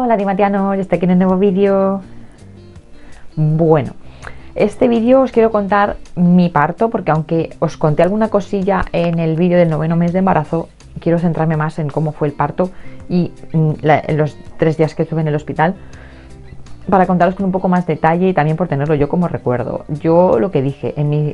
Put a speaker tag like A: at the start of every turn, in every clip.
A: Hola Dimatianos, estoy aquí en un nuevo vídeo. Bueno, este vídeo os quiero contar mi parto, porque aunque os conté alguna cosilla en el vídeo del 9º mes de embarazo, quiero centrarme más en cómo fue el parto y en los 3 días que estuve en el hospital, para contaros con un poco más detalle y también por tenerlo yo como recuerdo. Yo lo que dije, en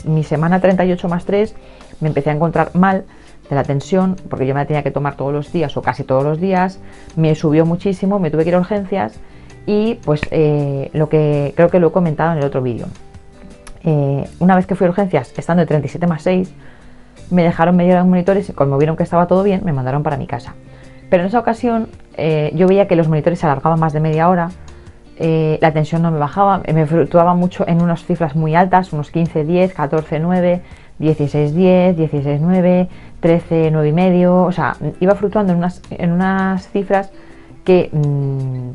A: mi semana 38 más 3 me empecé a encontrar mal de la tensión, porque yo me la tenía que tomar todos los días o casi todos los días, me subió muchísimo, me tuve que ir a urgencias y pues lo que creo que lo he comentado en el otro vídeo. Una vez que fui a urgencias, estando de 37 más 6, me dejaron medio de monitores y como vieron que estaba todo bien, me mandaron para mi casa. Pero en esa ocasión yo veía que los monitores se alargaban más de media hora, la tensión no me bajaba, me fluctuaba mucho en unas cifras muy altas, unos 15, 10, 14, 9, 16, 10, 16, 9, 13, 9 y medio, o sea, iba fluctuando en unas cifras que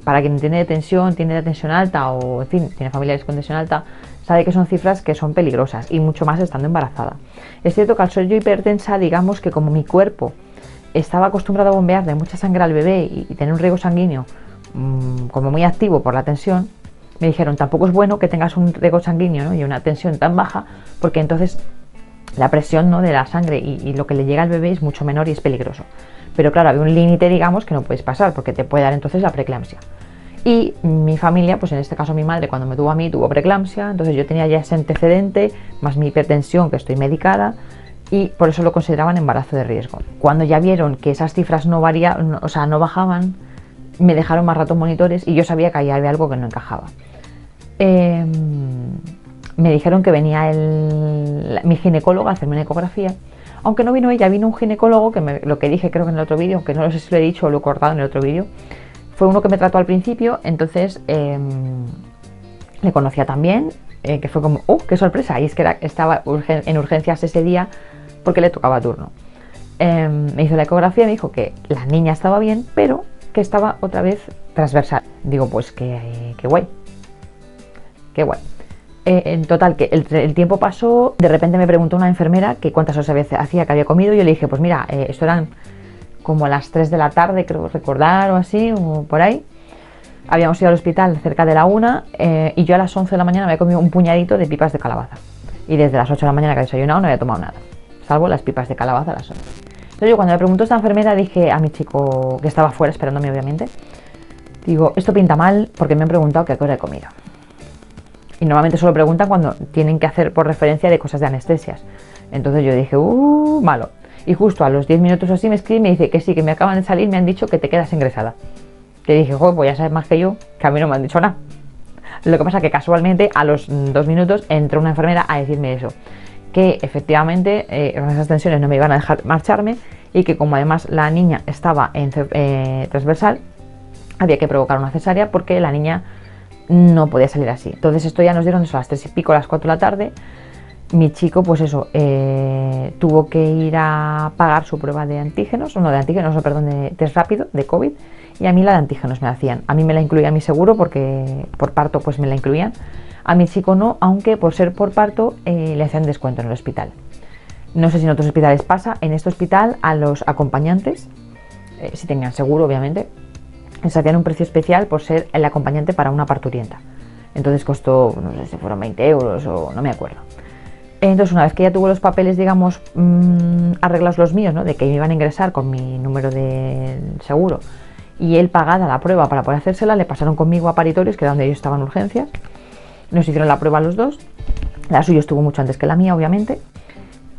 A: para quien tiene la tensión alta o en fin, tiene familiares con tensión alta, sabe que son cifras que son peligrosas y mucho más estando embarazada. Es cierto que al ser yo hipertensa, digamos que como mi cuerpo estaba acostumbrado a bombear de mucha sangre al bebé y tener un riego sanguíneo como muy activo por la tensión, me dijeron tampoco es bueno que tengas un riego sanguíneo, ¿no? Y una tensión tan baja, porque entonces la presión, ¿no?, de la sangre y lo que le llega al bebé es mucho menor y es peligroso. Pero claro, había un límite, digamos, que no puedes pasar porque te puede dar entonces la preeclampsia. Y mi familia, pues en este caso mi madre, cuando me tuvo a mí, tuvo preeclampsia, entonces yo tenía ya ese antecedente, más mi hipertensión, que estoy medicada, y por eso lo consideraban embarazo de riesgo. Cuando ya vieron que esas cifras no bajaban, me dejaron más rato monitores y yo sabía que ahí había algo que no encajaba. Me dijeron que venía mi ginecóloga a hacerme una ecografía, aunque no vino ella, vino un ginecólogo que lo que dije creo que en el otro vídeo, aunque no sé si lo he dicho o lo he cortado en el otro vídeo, fue uno que me trató al principio, entonces le conocía también, que fue como, qué sorpresa, y es que estaba en urgencias ese día porque le tocaba turno. Me hizo la ecografía y me dijo que la niña estaba bien, pero que estaba otra vez transversal. Digo, pues qué guay, qué guay. En total, que el tiempo pasó, de repente me preguntó una enfermera que cuántas horas hacía que había comido, y yo le dije, pues mira, esto eran como las 3 de la tarde, creo recordar, o así, o por ahí. Habíamos ido al hospital cerca de la 1 y yo a las 11 de la mañana me había comido un puñadito de pipas de calabaza. Y desde las 8 de la mañana que había desayunado no había tomado nada, salvo las pipas de calabaza a las 11. Entonces yo cuando me preguntó esta enfermera dije a mi chico, que estaba fuera esperándome obviamente, digo, esto pinta mal porque me han preguntado que a qué hora he comido. Y normalmente solo preguntan cuando tienen que hacer por referencia de cosas de anestesias. Entonces yo dije, malo. Y justo a los 10 minutos así me escribe y me dice que sí, que me acaban de salir, me han dicho que te quedas ingresada. Que dije, joder, pues ya sabes más que yo, que a mí no me han dicho nada. Lo que pasa que casualmente a los 2 minutos entró una enfermera a decirme eso, que efectivamente con esas tensiones no me iban a dejar marcharme y que como además la niña estaba en transversal, había que provocar una cesárea porque la niña no podía salir así. Entonces esto ya nos dieron eso a las 3 y pico, a las 4 de la tarde. Mi chico, pues eso, tuvo que ir a pagar su prueba de antígenos, de test rápido, de COVID, y a mí la de antígenos me la hacían. A mí me la incluía mi seguro porque por parto pues me la incluían. A mi chico no, aunque por ser por parto le hacían descuento en el hospital. No sé si en otros hospitales pasa, en este hospital a los acompañantes, si tenían seguro obviamente, les hacían un precio especial por ser el acompañante para una parturienta. Entonces costó, no sé si fueron 20 euros o no me acuerdo. Entonces una vez que ya tuvo los papeles, digamos, arreglados los míos, ¿no?, de que me iban a ingresar con mi número de seguro y él pagada la prueba para poder hacérsela, le pasaron conmigo a paritorios, que era donde ellos estaban en urgencias. Nos hicieron la prueba los dos, la suya estuvo mucho antes que la mía obviamente,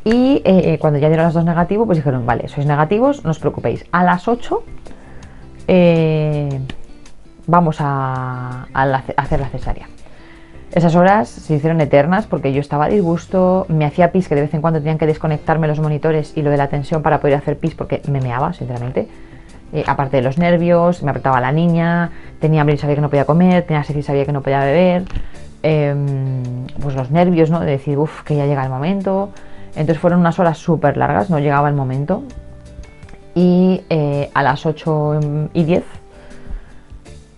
A: y cuando ya dieron las dos negativos, pues dijeron, vale, sois negativos, no os preocupéis, a las 8 vamos a hacer la cesárea. Esas horas se hicieron eternas porque yo estaba a disgusto, me hacía pis, que de vez en cuando tenían que desconectarme los monitores y lo de la tensión para poder hacer pis porque me meaba, sinceramente. Aparte de los nervios, me apretaba la niña, tenía hambre y sabía que no podía comer, tenía sed y sabía que no podía beber, pues los nervios, ¿no?, de decir, que ya llega el momento. Entonces fueron unas horas súper largas, no llegaba el momento. Y a las 8:10,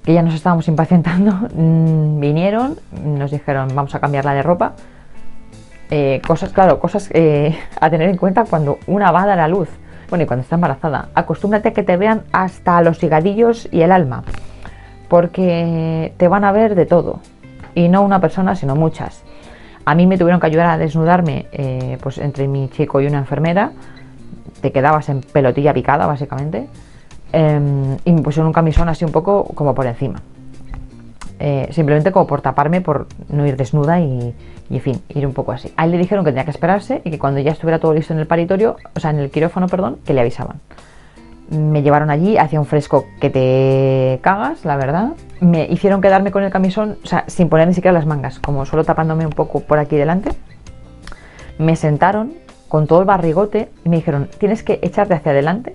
A: que ya nos estábamos impacientando, vinieron, nos dijeron, vamos a cambiarla de ropa. Cosas a tener en cuenta cuando una va a dar a luz. Bueno, y cuando está embarazada, acostúmbrate a que te vean hasta los higadillos y el alma. porque te van a ver de todo, y no una persona sino muchas. A mí me tuvieron que ayudar a desnudarme, pues entre mi chico y una enfermera, te quedabas en pelotilla picada básicamente, y me pusieron un camisón así un poco como por encima, simplemente como por taparme, por no ir desnuda y en fin, ir un poco así. A él le dijeron que tenía que esperarse y que cuando ya estuviera todo listo en el paritorio, o sea en el quirófano, perdón, que le avisaban. Me llevaron allí, hacía un fresco que te cagas, la verdad. Me hicieron quedarme con el camisón, o sea, sin poner ni siquiera las mangas, como solo tapándome un poco por aquí delante. Me sentaron con todo el barrigote y me dijeron, tienes que echarte hacia adelante,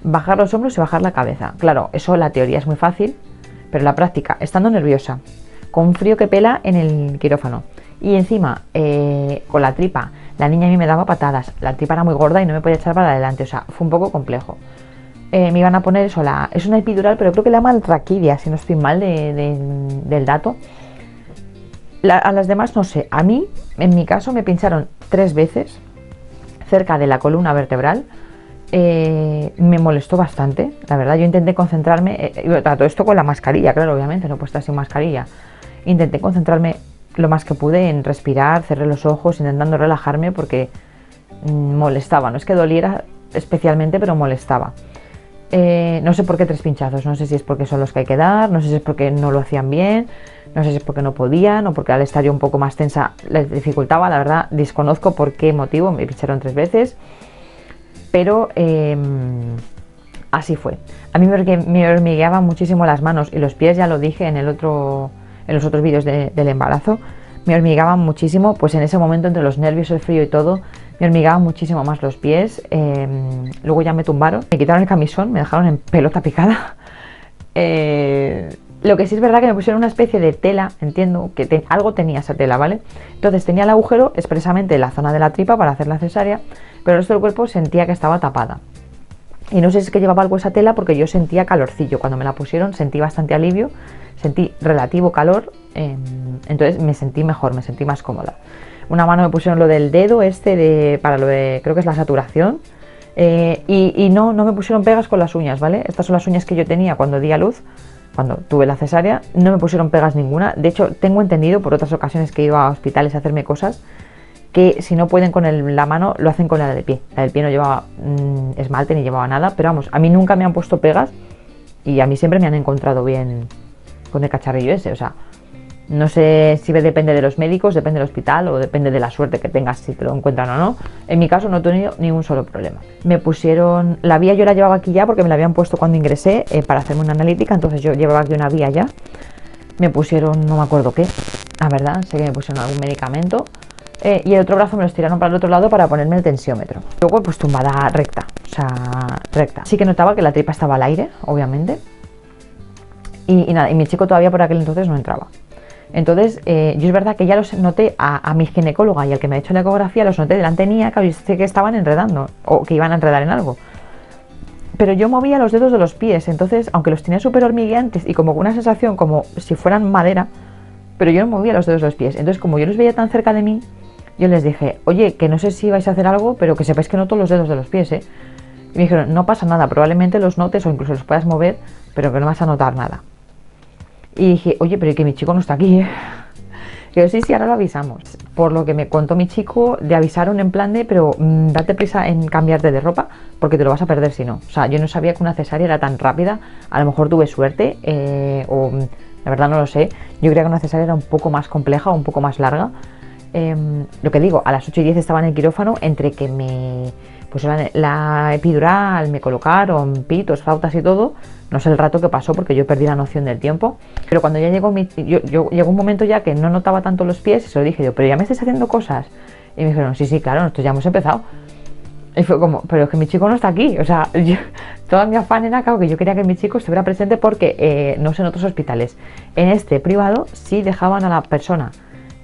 A: bajar los hombros y bajar la cabeza. Claro, eso la teoría es muy fácil, pero la práctica, estando nerviosa, con frío que pela en el quirófano y encima con la tripa, la niña a mí me daba patadas, la tripa era muy gorda y no me podía echar para adelante, o sea, fue un poco complejo. Me iban a poner eso, es una epidural, pero creo que la llaman raquidia, si no estoy mal del dato. A las demás no sé, a mí, en mi caso, me pincharon 3 veces cerca de la columna vertebral. Me molestó bastante, la verdad. Yo intenté concentrarme, todo esto con la mascarilla, claro, obviamente, no puedo estar sin mascarilla. Intenté concentrarme lo más que pude en respirar, cerré los ojos, intentando relajarme porque molestaba. No es que doliera especialmente, pero molestaba. No sé por qué 3 pinchazos, no sé si es porque son los que hay que dar, no sé si es porque no lo hacían bien, no sé si es porque no podían o porque al estar yo un poco más tensa les dificultaba, la verdad desconozco por qué motivo, me pincharon 3 veces, pero así fue. A mí me hormigueaban muchísimo las manos y los pies, ya lo dije en los otros vídeos del embarazo, me hormigaban muchísimo, pues en ese momento entre los nervios, el frío y todo, me hormigaban muchísimo más los pies. Luego ya me tumbaron, me quitaron el camisón, me dejaron en pelota picada. Lo que sí es verdad que me pusieron una especie de tela, entiendo que algo tenía esa tela, ¿vale? Entonces tenía el agujero expresamente en la zona de la tripa para hacer la cesárea, pero el resto del cuerpo sentía que estaba tapada. Y no sé si es que llevaba algo esa tela porque yo sentía calorcillo. Cuando me la pusieron sentí bastante alivio, sentí relativo calor, entonces me sentí mejor, me sentí más cómoda. Una mano me pusieron lo del dedo para lo de, creo que es la saturación, y no me pusieron pegas con las uñas, ¿vale? Estas son las uñas que yo tenía cuando di a luz, cuando tuve la cesárea, no me pusieron pegas ninguna. De hecho, tengo entendido por otras ocasiones que he ido a hospitales a hacerme cosas, que si no pueden con la mano, lo hacen con la del pie. La del pie no llevaba esmalte ni llevaba nada, pero vamos, a mí nunca me han puesto pegas y a mí siempre me han encontrado bien con el cacharrillo ese, o sea, no sé si depende de los médicos, depende del hospital o depende de la suerte que tengas si te lo encuentran o no. En mi caso no he tenido ningún solo problema. Me pusieron, la vía yo la llevaba aquí ya porque me la habían puesto cuando ingresé para hacerme una analítica, entonces yo llevaba aquí una vía ya. Me pusieron, no me acuerdo qué, la verdad, sé que me pusieron algún medicamento. Y el otro brazo me lo estiraron para el otro lado para ponerme el tensiómetro. Luego pues tumbada recta, o sea, recta. Sí que notaba que la tripa estaba al aire, obviamente. Y nada, y mi chico todavía por aquel entonces no entraba. Entonces, yo es verdad que ya los noté a mi ginecóloga y al que me ha hecho la ecografía, los noté delante mía, que sé que estaban enredando o que iban a enredar en algo. Pero yo movía los dedos de los pies, entonces, aunque los tenía súper hormigueantes y como con una sensación como si fueran madera, pero yo no movía los dedos de los pies. Entonces, como yo los veía tan cerca de mí, yo les dije, oye, que no sé si vais a hacer algo, pero que sepáis que noto los dedos de los pies, ¿eh? Y me dijeron, no pasa nada, probablemente los notes o incluso los puedas mover, pero que no vas a notar nada. Y dije, oye, pero que mi chico no está aquí, ¿eh? Y yo, sí, ahora lo avisamos. Por lo que me contó mi chico, le avisaron en plan de, pero date prisa en cambiarte de ropa, porque te lo vas a perder si no. O sea, yo no sabía que una cesárea era tan rápida, a lo mejor tuve suerte, o la verdad no lo sé. Yo creía que una cesárea era un poco más compleja o un poco más larga. Lo que digo, a las 8:10 estaba en el quirófano, entre que me pusieron la epidural, me colocaron pitos, flautas y todo. No sé el rato que pasó porque yo perdí la noción del tiempo. Pero cuando ya llegó llegó un momento ya que no notaba tanto los pies y se lo dije yo, pero ya me estáis haciendo cosas. Y me dijeron, sí, claro, nosotros ya hemos empezado. Y fue como, pero es que mi chico no está aquí. O sea, toda mi afán era, claro, que yo quería que mi chico estuviera presente porque no sé en otros hospitales. En este privado sí dejaban a la persona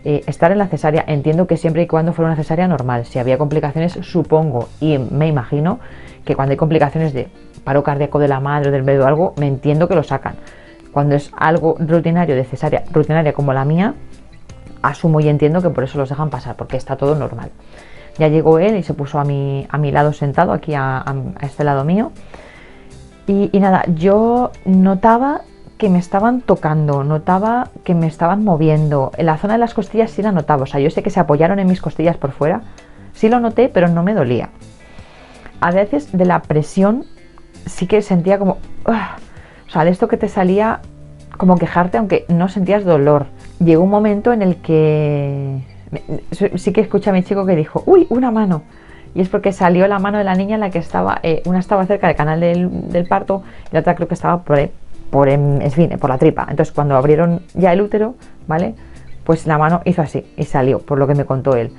A: estar en la cesárea. Entiendo que siempre y cuando fuera una cesárea normal. Si había complicaciones, supongo y me imagino que cuando hay complicaciones de paro cardíaco de la madre o del bebé o algo, me entiendo que lo sacan. Cuando es algo rutinario de cesárea rutinaria como la mía, asumo y entiendo que por eso los dejan pasar, porque está todo normal. Ya llegó él y se puso a mi lado sentado, aquí a este lado mío. Y nada, yo notaba que me estaban tocando, notaba que me estaban moviendo. En la zona de las costillas sí la notaba, o sea, yo sé que se apoyaron en mis costillas por fuera, sí lo noté, pero no me dolía. A veces de la presión sí que sentía como, o sea, de esto que te salía como quejarte aunque no sentías dolor. Llegó un momento en el que sí que escuché a mi chico que dijo, uy, una mano. Y es porque salió la mano de la niña en la que estaba, una estaba cerca del canal del parto y la otra creo que estaba en fin, por la tripa. Entonces cuando abrieron ya el útero, ¿vale? Pues la mano hizo así y salió, por lo que me contó él.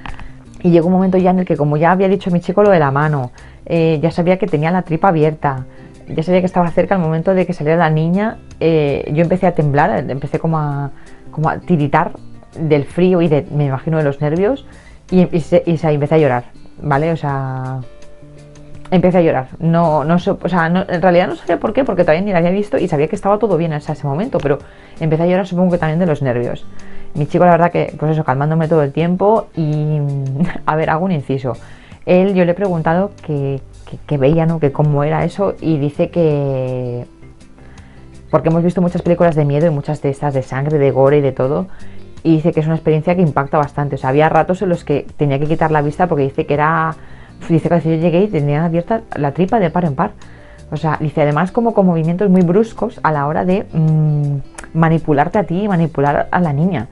A: Y llegó un momento ya en el que, como ya había dicho mi chico lo de la mano, ya sabía que tenía la tripa abierta, ya sabía que estaba cerca el momento de que saliera la niña, yo empecé a temblar, empecé como a tiritar del frío y me imagino de los nervios y empecé a llorar, ¿vale? O sea, empecé a llorar. En realidad no sabía por qué, porque todavía ni la había visto y sabía que estaba todo bien hasta ese momento, pero empecé a llorar, supongo que también de los nervios. Mi chico, la verdad que, pues eso, calmándome todo el tiempo y, a ver, hago un inciso. Yo le he preguntado que veía, ¿no? Que cómo era eso y dice que... Porque hemos visto muchas películas de miedo y muchas de estas de sangre, de gore y de todo, y dice que es una experiencia que impacta bastante. O sea, había ratos en los que tenía que quitar la vista porque dice que era... Dice que yo llegué y tenía abierta la tripa de par en par. O sea, dice además como con movimientos muy bruscos a la hora de manipularte a ti y manipular a la niña.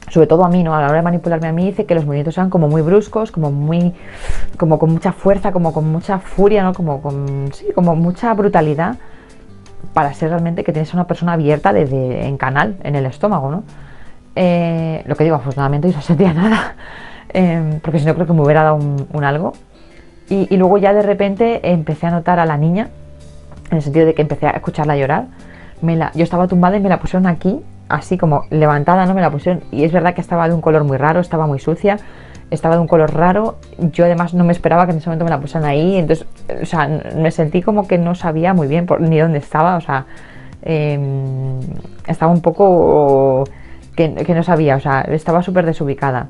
A: Sobre todo a mí, ¿no? A la hora de manipularme a mí dice que los movimientos eran como muy bruscos, como con mucha fuerza, como con mucha furia, ¿no? Como mucha brutalidad para ser realmente que tienes a una persona abierta en canal, en el estómago, ¿no? Lo que digo, afortunadamente yo no sentía nada, porque si no creo que me hubiera dado un algo. Y luego ya de repente empecé a notar a la niña, en el sentido de que empecé a escucharla llorar. Yo estaba tumbada y me la pusieron aquí, así como levantada, ¿no? Me la pusieron, y es verdad que estaba de un color muy raro, estaba muy sucia, estaba de un color raro. Yo además no me esperaba que en ese momento me la pusieran ahí, entonces, o sea, me sentí como que no sabía muy bien ni dónde estaba, o sea, estaba un poco que no sabía, o sea, estaba súper desubicada.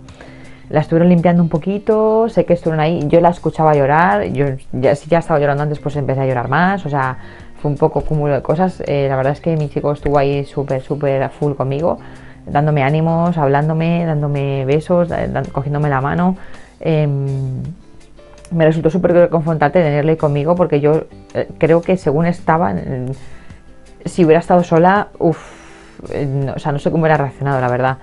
A: La estuvieron limpiando un poquito, sé que estuvieron ahí, yo la escuchaba llorar, si ya estaba llorando antes, pues empecé a llorar más, o sea, fue un poco cúmulo de cosas. La verdad es que mi chico estuvo ahí súper full conmigo, dándome ánimos, hablándome, dándome besos, cogiéndome la mano. Me resultó súper confrontante tenerle conmigo porque yo creo que según estaba, si hubiera estado sola, o sea, no sé cómo hubiera reaccionado, la verdad.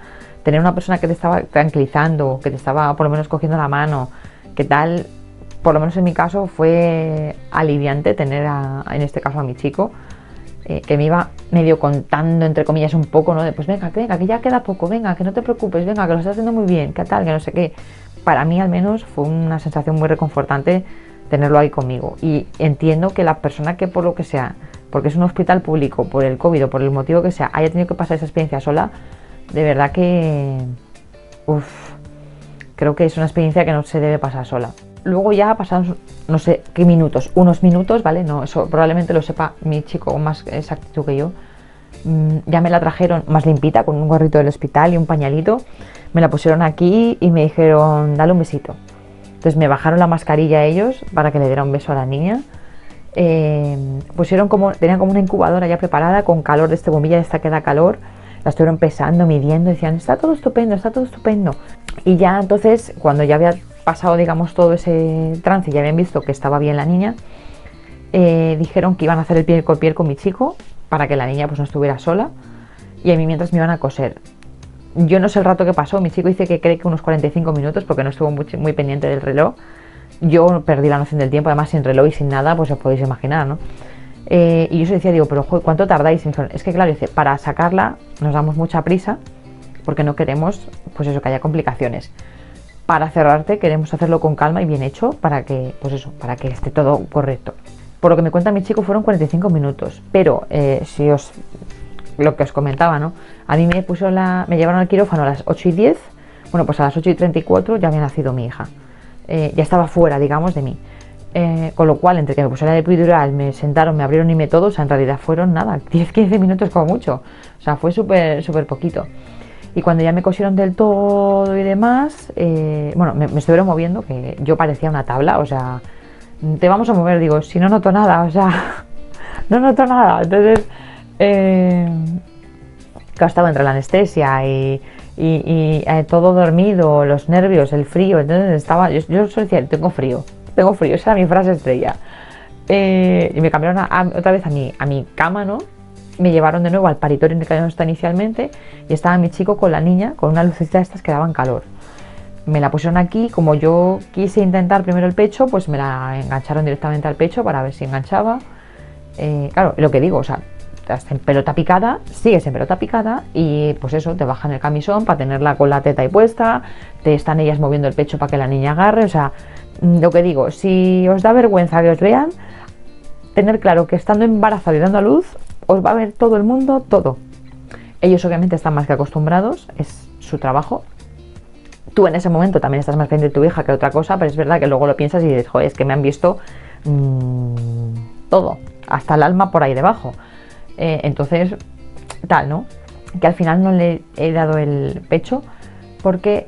A: Tener una persona que te estaba tranquilizando, que te estaba por lo menos cogiendo la mano, que tal, por lo menos en mi caso fue aliviante tener en este caso a mi chico, que me iba medio contando, entre comillas, un poco, ¿no? De pues venga, que ya queda poco, venga, que no te preocupes, venga, que lo estás haciendo muy bien, que tal, que no sé qué. Para mí al menos fue una sensación muy reconfortante tenerlo ahí conmigo. Y entiendo que la persona que por lo que sea, porque es un hospital público, por el COVID o por el motivo que sea, haya tenido que pasar esa experiencia sola, de verdad que creo que es una experiencia que no se debe pasar sola. Luego ya pasaron no sé qué minutos, unos minutos, ¿vale? No, eso probablemente lo sepa mi chico con más exactitud que yo. Ya me la trajeron más limpita, con un gorrito del hospital y un pañalito. Me la pusieron aquí y me dijeron, dale un besito. Entonces me bajaron la mascarilla a ellos para que le diera un beso a la niña. Tenían como una incubadora ya preparada con calor, de esta bombilla de esta que da calor. La estuvieron pesando, midiendo, decían, está todo estupendo, está todo estupendo. Y ya entonces, cuando ya había pasado, digamos, todo ese trance y ya habían visto que estaba bien la niña, dijeron que iban a hacer el piel con piel con mi chico para que la niña pues no estuviera sola, y a mí mientras me iban a coser. Yo no sé el rato que pasó, mi chico dice que cree que unos 45 minutos porque no estuvo muy pendiente del reloj. Yo perdí la noción del tiempo, además sin reloj y sin nada, pues os podéis imaginar, ¿no? Y yo se decía, digo, pero joder, ¿cuánto tardáis? Y me dijeron, es que claro, dice, para sacarla nos damos mucha prisa porque no queremos, pues eso, que haya complicaciones. Para cerrarte queremos hacerlo con calma y bien hecho para que, pues eso, para que esté todo correcto. Por lo que me cuenta mi chico fueron 45 minutos, pero lo que os comentaba, ¿no? A mí me llevaron al quirófano a las 8:10, bueno, pues a las 8:34 ya había nacido mi hija. Ya estaba fuera, digamos, de mí. Con lo cual, entre que me pusieron el epidural, me sentaron, me abrieron y me todo, o sea, en realidad fueron nada, 10-15 minutos como mucho. O sea, fue súper poquito. Y cuando ya me cosieron del todo y demás, bueno, me estuvieron moviendo, que yo parecía una tabla, o sea, te vamos a mover, digo, si no noto nada, o sea, no noto nada. Entonces, Claro, estaba entre la anestesia y todo dormido, los nervios, el frío. Entonces estaba, yo solo decía, tengo frío, esa era mi frase estrella. Y me cambiaron otra vez a mi cama, ¿no? Me llevaron de nuevo al paritorio en el que habíamos estado inicialmente y estaba mi chico con la niña, con una lucecita de estas que daban calor. Me la pusieron aquí, como yo quise intentar primero el pecho, pues me la engancharon directamente al pecho para ver si enganchaba. Claro, lo que digo, o sea, estás en pelota picada, sigues en pelota picada y pues eso, te bajan el camisón para tenerla con la teta ahí puesta, te están ellas moviendo el pecho para que la niña agarre, o sea, lo que digo, si os da vergüenza que os vean, tener claro que estando embarazada y dando a luz, os va a ver todo el mundo, todo. Ellos obviamente están más que acostumbrados, es su trabajo. Tú en ese momento también estás más pendiente de tu hija que otra cosa, pero es verdad que luego lo piensas y dices, joder, es que me han visto todo, hasta el alma por ahí debajo. Entonces, tal, ¿no? Que al final no le he dado el pecho porque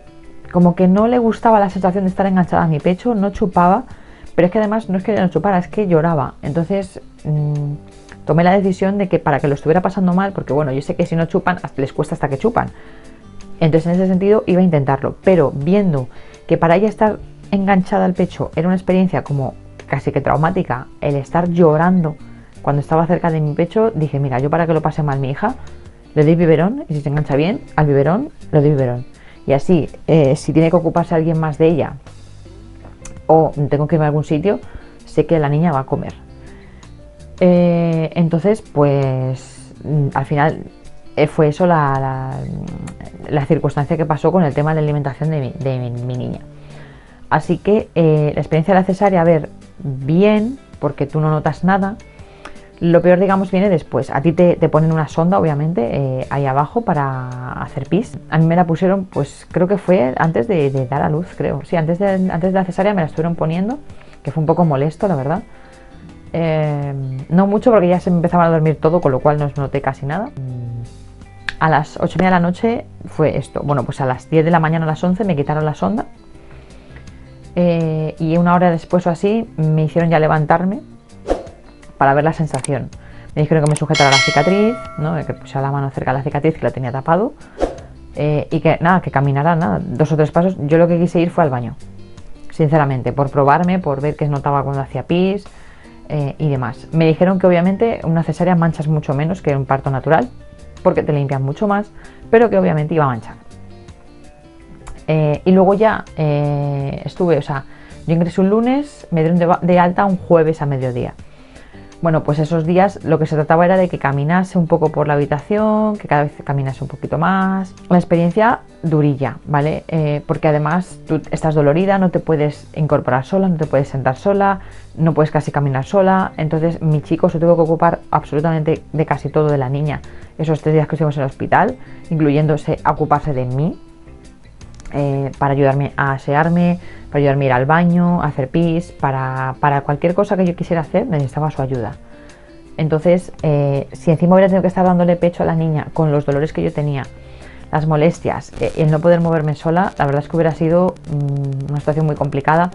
A: como que no le gustaba la sensación de estar enganchada a mi pecho, no chupaba, pero es que además no es que no chupara, es que lloraba. Entonces tomé la decisión de que para que lo estuviera pasando mal, porque bueno, yo sé que si no chupan, les cuesta hasta que chupan. Entonces en ese sentido iba a intentarlo, pero viendo que para ella estar enganchada al pecho era una experiencia como casi que traumática, el estar llorando cuando estaba cerca de mi pecho, dije, mira, yo para que lo pase mal mi hija, le doy biberón y si se engancha bien al biberón, le doy biberón. Y así, si tiene que ocuparse alguien más de ella o tengo que irme a algún sitio, sé que la niña va a comer. Entonces, pues al final fue eso la circunstancia que pasó con el tema de la alimentación de mi niña. Así que la experiencia de la cesárea, a ver, bien, porque tú no notas nada. Lo peor, digamos, viene después. A ti te ponen una sonda, obviamente, ahí abajo para hacer pis. A mí me la pusieron, pues creo que fue antes de dar a luz, creo. Sí, antes de la cesárea me la estuvieron poniendo, que fue un poco molesto, la verdad. No mucho porque ya se me empezaba a dormir todo, con lo cual no noté casi nada. A las 8:30 de la noche fue esto. Bueno, pues a las 10 de la mañana, a las 11 me quitaron la sonda. Y una hora después o así me hicieron ya levantarme para ver la sensación. Me dijeron que me sujetara la cicatriz, ¿no? Que pusiera la mano cerca de la cicatriz que la tenía tapado y que nada, que caminara nada, 2 o 3 pasos. Yo lo que quise ir fue al baño, sinceramente, por probarme, por ver qué notaba cuando hacía pis y demás. Me dijeron que obviamente una cesárea manchas mucho menos que un parto natural, porque te limpian mucho más, pero que obviamente iba a manchar. Y luego ya estuve, o sea, yo ingresé un lunes, me dieron de alta un jueves a mediodía. Bueno, pues esos días lo que se trataba era de que caminase un poco por la habitación, que cada vez caminase un poquito más. La experiencia durilla, ¿vale? Porque además tú estás dolorida, no te puedes incorporar sola, no te puedes sentar sola, no puedes casi caminar sola. Entonces mi chico se tuvo que ocupar absolutamente de casi todo de la niña esos 3 días que estuvimos en el hospital, incluyéndose a ocuparse de mí, para ayudarme a asearme, para ayudarme a ir al baño, a hacer pis, para cualquier cosa que yo quisiera hacer necesitaba su ayuda. Entonces, si encima hubiera tenido que estar dándole pecho a la niña con los dolores que yo tenía, las molestias, el no poder moverme sola, la verdad es que hubiera sido una situación muy complicada,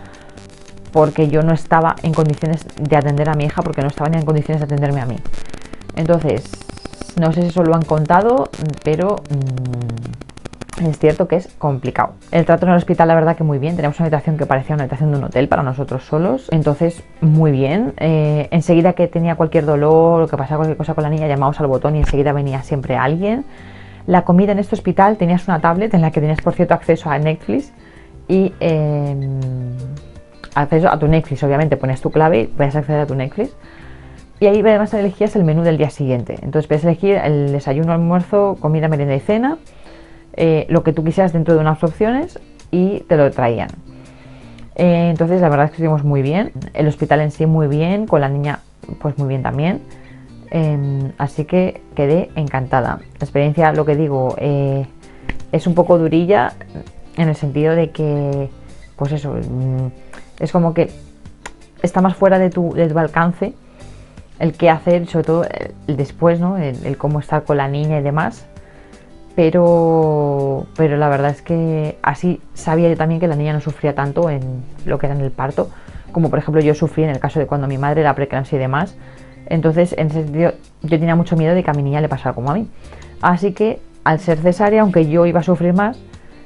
A: porque yo no estaba en condiciones de atender a mi hija, porque no estaba ni en condiciones de atenderme a mí. Entonces, no sé si eso lo han contado, pero es cierto que es complicado. El trato en el hospital, la verdad que muy bien. Tenemos una habitación que parecía una habitación de un hotel para nosotros solos. Entonces, muy bien. Enseguida que tenía cualquier dolor o que pasaba cualquier cosa con la niña, llamábamos al botón y enseguida venía siempre alguien. La comida en este hospital, tenías una tablet en la que tenías, por cierto, acceso a Netflix y acceso a tu Netflix. Obviamente ponías tu clave y podías acceder a tu Netflix. Y ahí además elegías el menú del día siguiente. Entonces puedes elegir el desayuno, almuerzo, comida, merienda y cena. Lo que tú quisieras dentro de unas opciones y te lo traían. Entonces la verdad es que estuvimos muy bien, el hospital en sí muy bien, con la niña pues muy bien también, así que quedé encantada. La experiencia, lo que digo, es un poco durilla en el sentido de que pues eso, es como que está más fuera de tu alcance el qué hacer, sobre todo el después, ¿no? El cómo estar con la niña y demás. Pero la verdad es que así sabía yo también que la niña no sufría tanto en lo que era en el parto, como por ejemplo yo sufrí en el caso de cuando mi madre era preeclampsia y demás, Entonces, en ese sentido, yo tenía mucho miedo de que a mi niña le pasara como a mí. Así que, al ser cesárea, aunque yo iba a sufrir más,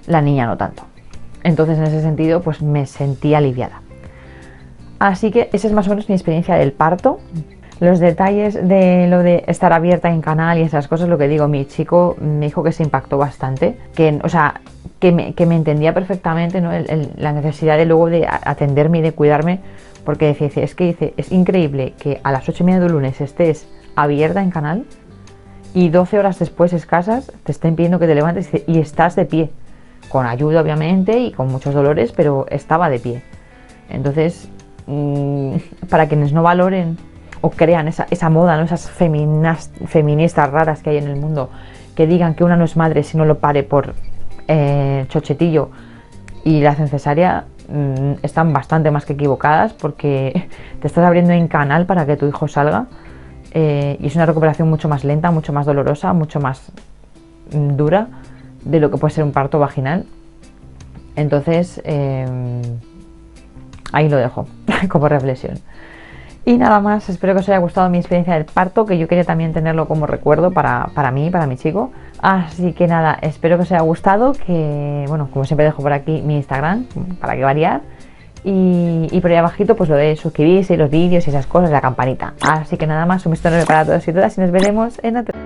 A: la niña no tanto. Entonces, en ese sentido, pues me sentí aliviada. Así que esa es más o menos mi experiencia del parto. Los detalles de lo de estar abierta en canal y esas cosas, lo que digo, mi chico me dijo que se impactó bastante, que, o sea, que me entendía perfectamente, ¿no? La necesidad de luego de atenderme y de cuidarme, porque decía, es que dice, es increíble que a las 8:30 del lunes estés abierta en canal y 12 horas después escasas te estén pidiendo que te levantes y estás de pie, con ayuda obviamente y con muchos dolores, pero estaba de pie. Entonces, para quienes no valoren o crean esa moda, ¿no? Esas feministas raras que hay en el mundo, que digan que una no es madre si no lo pare por chochetillo y la hacen cesárea, están bastante más que equivocadas, porque te estás abriendo en canal para que tu hijo salga, y es una recuperación mucho más lenta, mucho más dolorosa, mucho más dura de lo que puede ser un parto vaginal. Entonces, ahí lo dejo como reflexión. Y nada más, espero que os haya gustado mi experiencia del parto, que yo quería también tenerlo como recuerdo para mí, para mi chico. Así que nada, espero que os haya gustado, que bueno, como siempre dejo por aquí mi Instagram, para que variar. Y por ahí abajito pues lo de suscribirse, los vídeos y esas cosas, la campanita. Así que nada más, un beso enorme para todos y todas y nos veremos en otro.